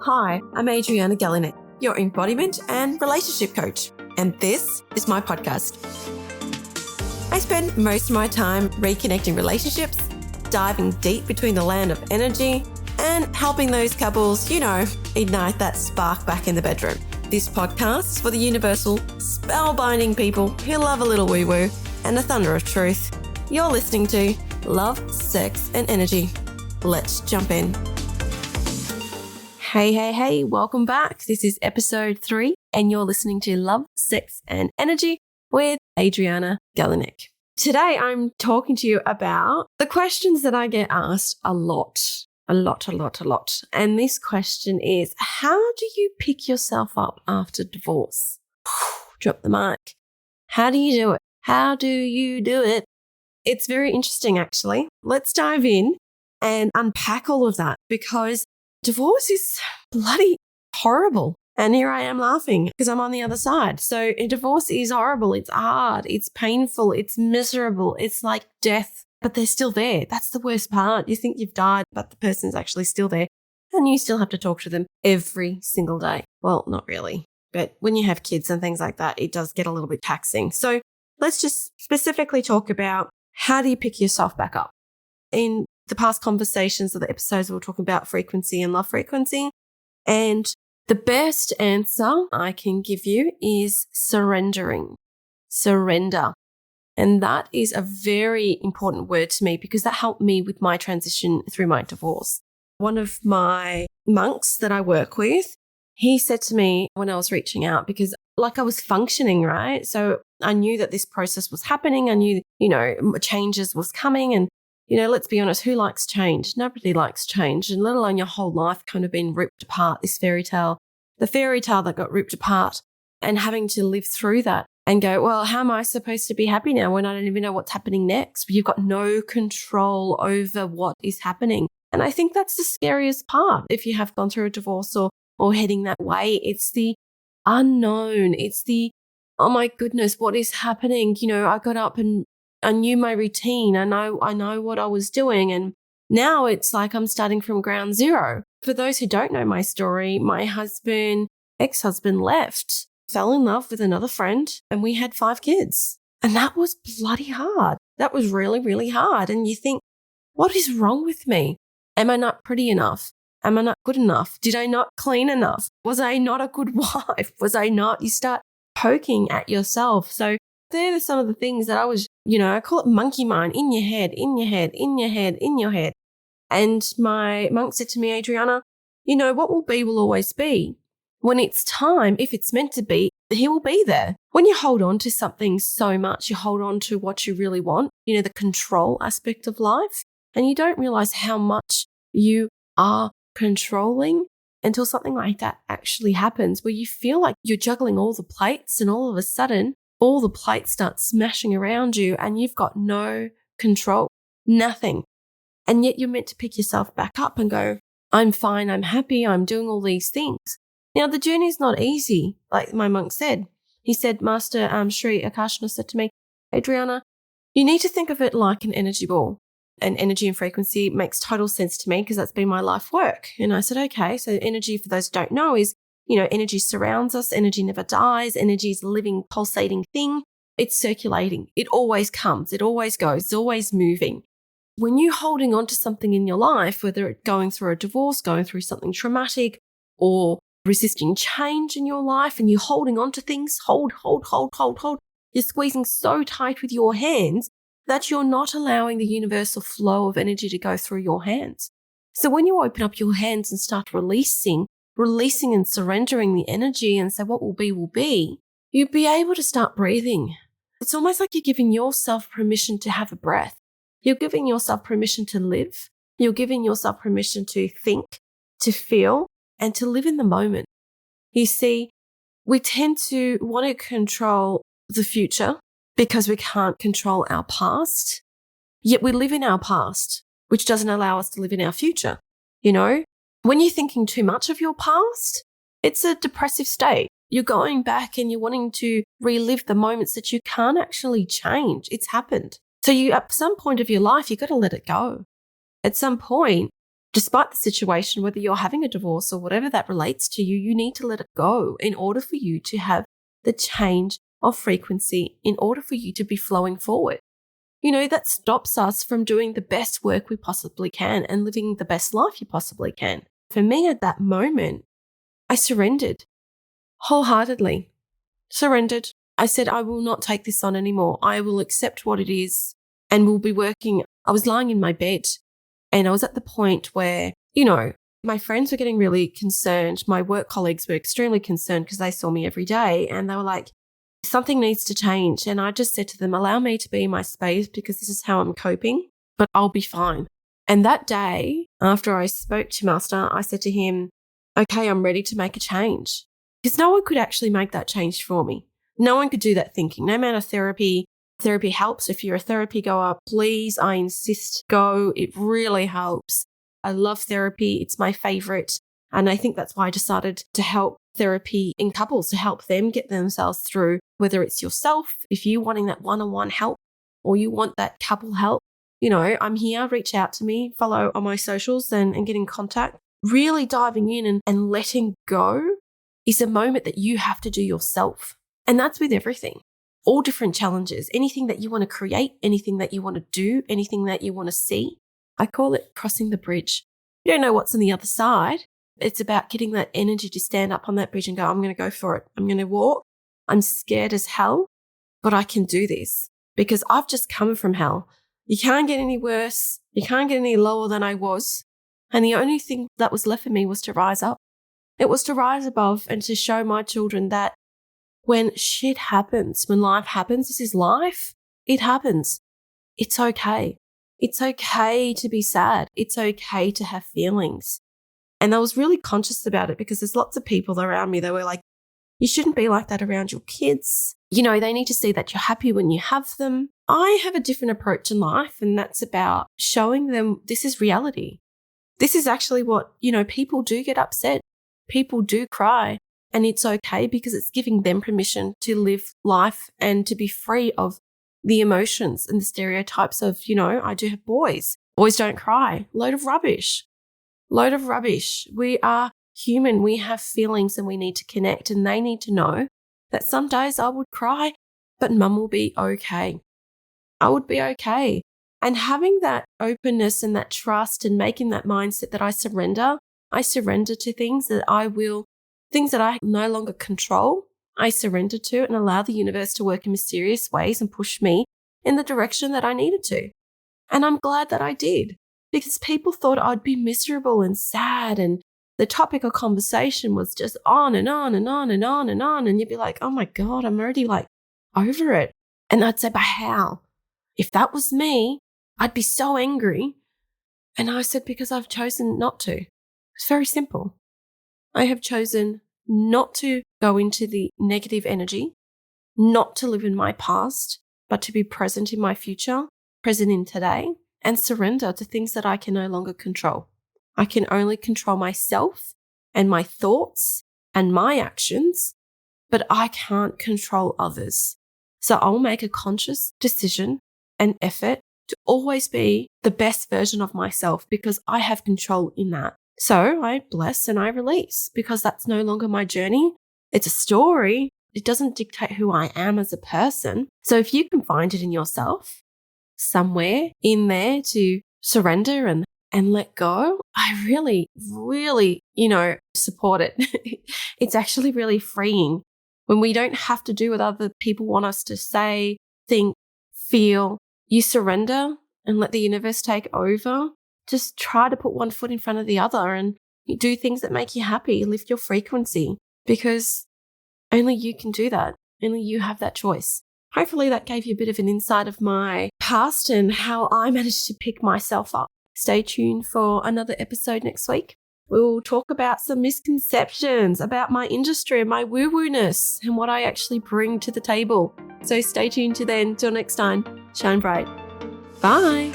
Hi, I'm Adriana Galinek, your embodiment and relationship coach, and this is my podcast. I spend most of my time reconnecting relationships, diving deep between the land of energy, and helping those couples, ignite that spark back in the bedroom. This podcast is for the universal, spellbinding people who love a little woo-woo and a thunder of truth. You're listening to Love, Sex, and Energy. Let's jump in. Hey, welcome back. This is episode 3, and you're listening to Love, Sex, and Energy with Adriana Galinek. Today, I'm talking to you about the questions that I get asked a lot. And this question is, how do you pick yourself up after divorce? Drop the mic. How do you do it? How do you do it? It's very interesting, actually. Let's dive in and unpack all of that, because divorce is bloody horrible. And here I am laughing because I'm on the other side. So a divorce is horrible. It's hard. It's painful. It's miserable. It's like death, but they're still there. That's the worst part. You think you've died, but the person's actually still there. And you still have to talk to them every single day. Well, not really. But when you have kids and things like that, it does get a little bit taxing. So let's just specifically talk about, how do you pick yourself back up? In the past conversations of the episodes, we were talking about frequency and love frequency. And the best answer I can give you is surrendering. Surrender. And that is a very important word to me, because that helped me with my transition through my divorce. One of my monks that I work with, he said to me when I was reaching out, because I was functioning, right? So I knew that this process was happening. I knew, changes was coming. And let's be honest, who likes change? Nobody likes change, and let alone your whole life kind of been ripped apart, this fairy tale, the fairy tale that got ripped apart, and having to live through that and go, well, how am I supposed to be happy now when I don't even know what's happening next? You've got no control over what is happening. And I think that's the scariest part. If you have gone through a divorce or heading that way, it's the unknown. It's the, oh my goodness, what is happening? I got up and I knew my routine. I know what I was doing. And now it's like I'm starting from ground zero. For those who don't know my story, my ex-husband left, fell in love with another friend, and we had 5 kids. And that was bloody hard. That was really, really hard. And you think, what is wrong with me? Am I not pretty enough? Am I not good enough? Did I not clean enough? Was I not a good wife? Was I not? You start poking at yourself. So they're some of the things that I was, I call it monkey mind, in your head. And my monk said to me, Adriana, what will be will always be. When it's time, if it's meant to be, he will be there. When you hold on to something so much, you hold on to what you really want, the control aspect of life, and you don't realize how much you are controlling until something like that actually happens, where you feel like you're juggling all the plates, and all of a sudden, all the plates start smashing around you and you've got no control, nothing. And yet you're meant to pick yourself back up and go, I'm fine, I'm happy, I'm doing all these things. Now, the journey is not easy, like my monk said. He said, Master Sri Akarshana said to me, Adriana, you need to think of it like an energy ball. And energy and frequency makes total sense to me, because that's been my life work. And I said, okay, so energy, for those who don't know, is energy surrounds us. Energy never dies. Energy is a living, pulsating thing. It's circulating. It always comes. It always goes. It's always moving. When you're holding on to something in your life, whether it's going through a divorce, going through something traumatic, or resisting change in your life, and you're holding on to things, hold. You're squeezing so tight with your hands that you're not allowing the universal flow of energy to go through your hands. So when you open up your hands and start releasing and surrendering the energy and say what will be, you'll be able to start breathing. It's almost like you're giving yourself permission to have a breath. You're giving yourself permission to live. You're giving yourself permission to think, to feel, and to live in the moment. You see, we tend to want to control the future because we can't control our past, yet we live in our past, which doesn't allow us to live in our future. When you're thinking too much of your past, it's a depressive state. You're going back and you're wanting to relive the moments that you can't actually change. It's happened. So at some point of your life, you've got to let it go. At some point, despite the situation, whether you're having a divorce or whatever that relates to you, you need to let it go in order for you to have the change of frequency, in order for you to be flowing forward. That stops us from doing the best work we possibly can and living the best life you possibly can. For me at that moment, I surrendered wholeheartedly. Surrendered. I said, I will not take this on anymore. I will accept what it is and we'll be working. I was lying in my bed and I was at the point where, my friends were getting really concerned. My work colleagues were extremely concerned because they saw me every day and they were like, something needs to change. And I just said to them, allow me to be in my space because this is how I'm coping, but I'll be fine. And that day, after I spoke to Master, I said to him, okay, I'm ready to make a change. Because no one could actually make that change for me. No one could do that thinking. No matter therapy helps. If you're a therapy goer, please, I insist, go. It really helps. I love therapy. It's my favorite. And I think that's why I decided to help therapy in couples, to help them get themselves through, whether it's yourself, if you're wanting that one-on-one help or you want that couple help. I'm here, reach out to me, follow on my socials and get in contact. Really diving in and letting go is a moment that you have to do yourself. And that's with everything. All different challenges, anything that you want to create, anything that you want to do, anything that you want to see. I call it crossing the bridge. You don't know what's on the other side. It's about getting that energy to stand up on that bridge and go, I'm going to go for it. I'm going to walk. I'm scared as hell, but I can do this because I've just come from hell. You can't get any worse. You can't get any lower than I was. And the only thing that was left for me was to rise up. It was to rise above and to show my children that when shit happens, when life happens, this is life. It happens. It's okay. It's okay to be sad. It's okay to have feelings. And I was really conscious about it because there's lots of people around me that were like, you shouldn't be like that around your kids. They need to see that you're happy when you have them. I have a different approach in life, and that's about showing them this is reality. This is actually what, people do get upset. People do cry, and it's okay because it's giving them permission to live life and to be free of the emotions and the stereotypes of, I do have boys. Boys don't cry. Load of rubbish. We are human. We have feelings and we need to connect, and they need to know that some days I would cry, but mum will be okay. I would be okay. And having that openness and that trust and making that mindset that I surrender to things that I no longer control. I surrender to and allow the universe to work in mysterious ways and push me in the direction that I needed to. And I'm glad that I did, because people thought I'd be miserable and sad, and the topic of conversation was just on and on and on and on and on. And you'd be like, oh my God, I'm already over it. And I'd say, but how? If that was me, I'd be so angry. And I said, because I've chosen not to. It's very simple. I have chosen not to go into the negative energy, not to live in my past, but to be present in my future, present in today, and surrender to things that I can no longer control. I can only control myself and my thoughts and my actions, but I can't control others. So I'll make a conscious decision and effort to always be the best version of myself because I have control in that. So I bless and I release because that's no longer my journey. It's a story. It doesn't dictate who I am as a person. So if you can find it in yourself, somewhere in there to surrender and let go, I really, really, support it. It's actually really freeing when we don't have to do what other people want us to say, think, feel. You surrender and let the universe take over. Just try to put one foot in front of the other and you do things that make you happy, lift your frequency, because only you can do that. Only you have that choice. Hopefully that gave you a bit of an insight of my past and how I managed to pick myself up. Stay tuned for another episode next week. We'll talk about some misconceptions about my industry and my woo-woo-ness and what I actually bring to the table. So stay tuned to then. Till next time, shine bright. Bye.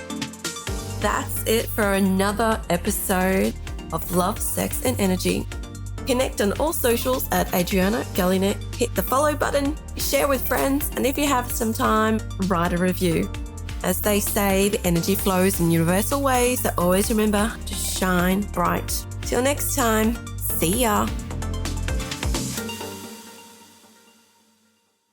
That's it for another episode of Love, Sex and Energy. Connect on all socials at Adriana Galinek. Hit the follow button, share with friends, and if you have some time, write a review. As they say, the energy flows in universal ways, so always remember to shine bright. Till next time, see ya.